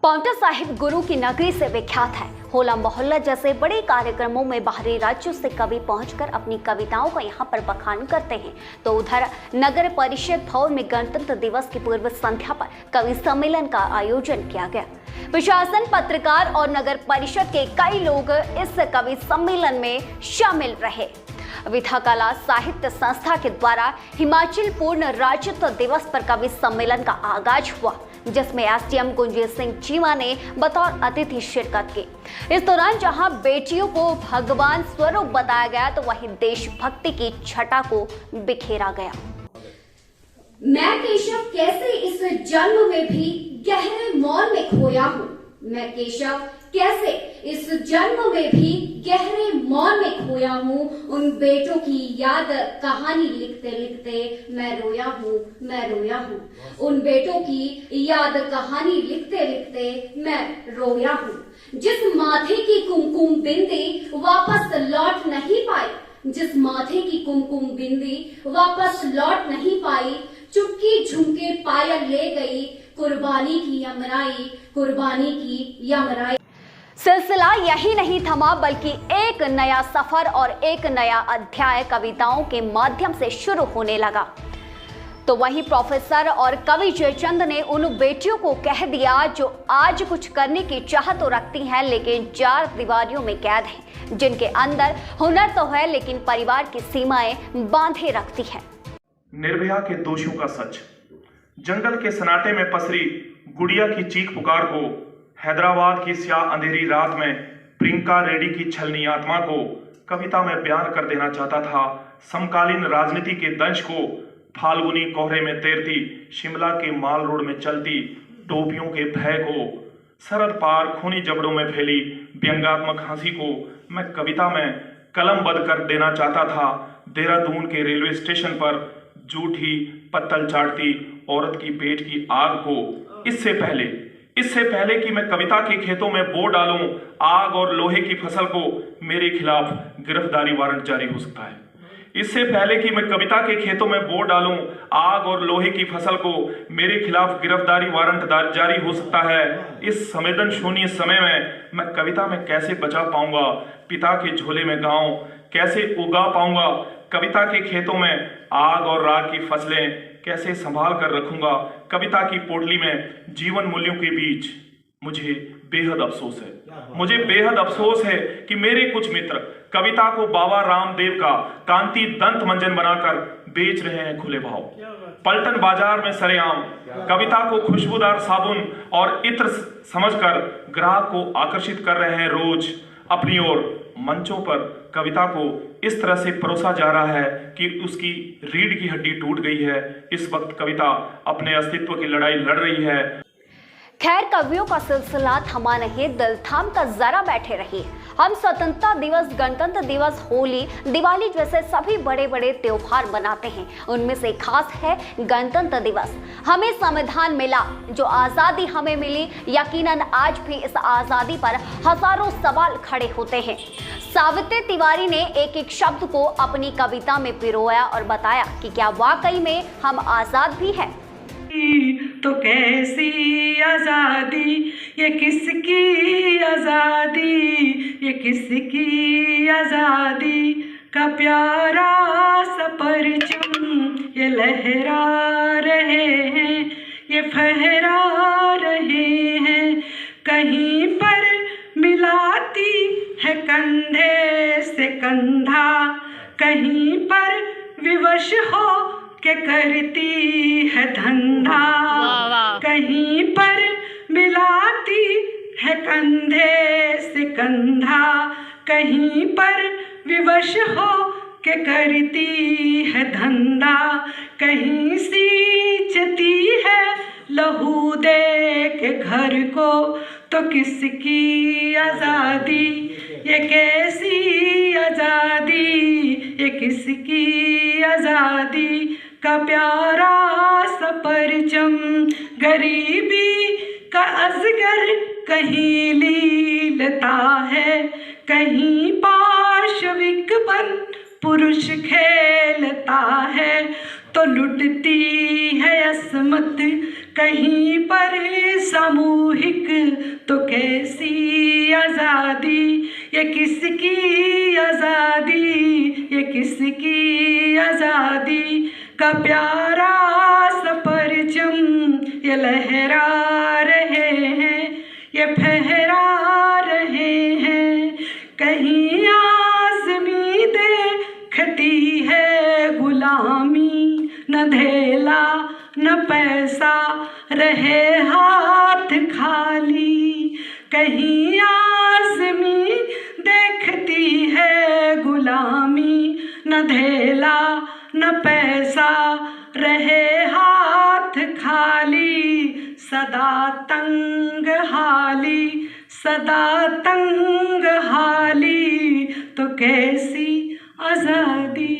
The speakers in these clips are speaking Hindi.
पांवटा साहिब गुरु की नगरी से विख्यात है। होला मोहल्ला जैसे बड़े कार्यक्रमों में बाहरी राज्यों से कवि पहुंचकर अपनी कविताओं का यहां पर बखान करते हैं, तो उधर नगर परिषद भवन में गणतंत्र दिवस की पूर्व संध्या पर कवि सम्मेलन का आयोजन किया गया। प्रशासन, पत्रकार और नगर परिषद के कई लोग इस कवि सम्मेलन में शामिल रहे। विधा कला साहित्य संस्था के द्वारा हिमाचल पूर्ण राज्यत्व दिवस पर कवि सम्मेलन का आगाज हुआ, जिसमें एसडीएम कुंजी सिंह चीमा ने बतौर अतिथि शिरकत की। इस दौरान जहां बेटियों को भगवान स्वरूप बताया गया, तो वहीं देशभक्ति की छटा को बिखेरा गया। मैं केशव कैसे इस जन्म में भी गहरे मौन में खोया हूँ। मैं केशव कैसे इस जन्म में भी गहरे मौन में खोया हूँ। उन बेटों की याद कहानी लिखते लिखते मैं रोया हूँ, मैं रोया हूँ। उन बेटों की याद कहानी लिखते लिखते मैं रोया हूँ। जिस माथे की कुमकुम बिंदी वापस लौट नहीं पाई, जिस माथे की कुमकुम बिंदी वापस लौट नहीं पाई, चुटकी झुमके पायल ले गई, कुर्बानी की यमराई, कुर्बानी की यमराई। सिलसिला यही नहीं थमा, बल्कि एक नया सफर और एक नया अध्याय कविताओं के माध्यम से शुरू होने लगा। तो वहीं प्रोफेसर और कवि जयचंद ने उन बेटियों को कह दिया जो आज कुछ करने की चाहत तो रखती हैं, लेकिन चार दीवारियों में कैद हैं, जिनके अंदर हुनर तो है लेकिन परिवार की सीमाएं बांधे रखती हैं। निर्भया के दोषियों का सच। जंगल के सन्नाटे में पसरी गुड़िया की चीख पुकार को, हैदराबाद की स्याह अंधेरी रात में प्रियंका रेड्डी की छलनी आत्मा को कविता में बयान कर देना चाहता था। समकालीन राजनीति के दंश को, फाल्गुनी कोहरे में तैरती शिमला के माल रोड में चलती टोपियों के भय को, सरहद पार खूनी जबड़ों में फैली व्यंग्यात्मक हंसी को मैं कविता में कलमबद्ध कर देना चाहता था। देहरादून के रेलवे स्टेशन पर जूठी पत्तल चाटती औरत की पेट की आग को, इससे पहले कि मैं कविता के खेतों में बो डालूं आग और लोहे की फसल को, मेरे खिलाफ गिरफ्तारी वारंट जारी हो सकता है। इससे पहले कि मैं कविता के खेतों में बो डालूं आग और लोहे की फसल को, मेरे खिलाफ गिरफ्तारी वारंट जारी हो सकता है। इस संवेदनशून्य समय में मैं कविता में कैसे बचा पाऊंगा पिता के झोले में गांव, कैसे उगा पाऊंगा कविता के खेतों में आग और राख की फसलें, कैसे संभाल कर रखूंगा कविता की पोटली में जीवन मूल्यों के बीच। मुझे बेहद अफसोस है कि मेरे कुछ मित्र कविता को बाबा रामदेव का कांति दंत मंजन बनाकर बेच रहे हैं खुले भाव। पलटन बाजार में सरेआम कविता को खुशबूदार साबुन और इत्र समझकर ग्राहक को आकर्षित कर रहे हैं रोज अपनी ओर। मंचों पर कविता को इस तरह से परोसा जा रहा है कि उसकी रीढ़ की हड्डी टूट गई है। इस वक्त कविता अपने अस्तित्व की लड़ाई लड़ रही है। खैर, कवियों का सिलसिला थमा नहीं, दिल थाम कर जरा बैठे रहिए। हम स्वतंत्रता दिवस, गणतंत्र दिवस, होली, दिवाली जैसे सभी बड़े बड़े त्योहार मनाते हैं। उनमें से खास है गणतंत्र दिवस। हमें संविधान मिला, जो आज़ादी हमें मिली, यकीनन आज भी इस आज़ादी पर हजारों सवाल खड़े होते हैं। सावित्री तिवारी ने एक एक शब्द को अपनी कविता में पिरोया और बताया कि क्या वाकई में हम आज़ाद भी हैं। तो कैसी आज़ादी, ये किसकी आज़ादी, ये किसकी आज़ादी का प्यारा सा परचम ये लहरा रहे हैं, ये फहरा रहे हैं। कहीं पर मिलाती है कंधे से कंधा, कहीं पर विवश हो के करती है धंधा, कहीं पर मिलाती है कंधे से कंधा, कहीं पर विवश हो के करती है धंधा। कहीं सींचती है लहू दे के घर को, तो किसकी आज़ादी, ये कैसी आज़ादी, ये किसकी आज़ादी का प्यारा सा परचम। गरीबी का अजगर कहीं लीलता है, कहीं पार्श्विक बन पुरुष खेलता है, तो लुटती है असमत कहीं पर सामूहिक, तो कैसी आज़ादी ये किसकी आज़ादी, ये किसकी आज़ादी का प्यारा सा परचम ये लहरा रहे हैं, ये फहरा रहे हैं। कहीं आज़मी देखती है गुलामी, न धेला न पैसा रहे हाथ खाली। कहीं आज़मी देखती है गुलामी, न धेला न पैसा रहे हाथ खाली। सदा तंग हाली, सदा तंग हाली, तो कैसी आज़ादी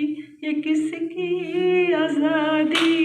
ये किसकी आज़ादी।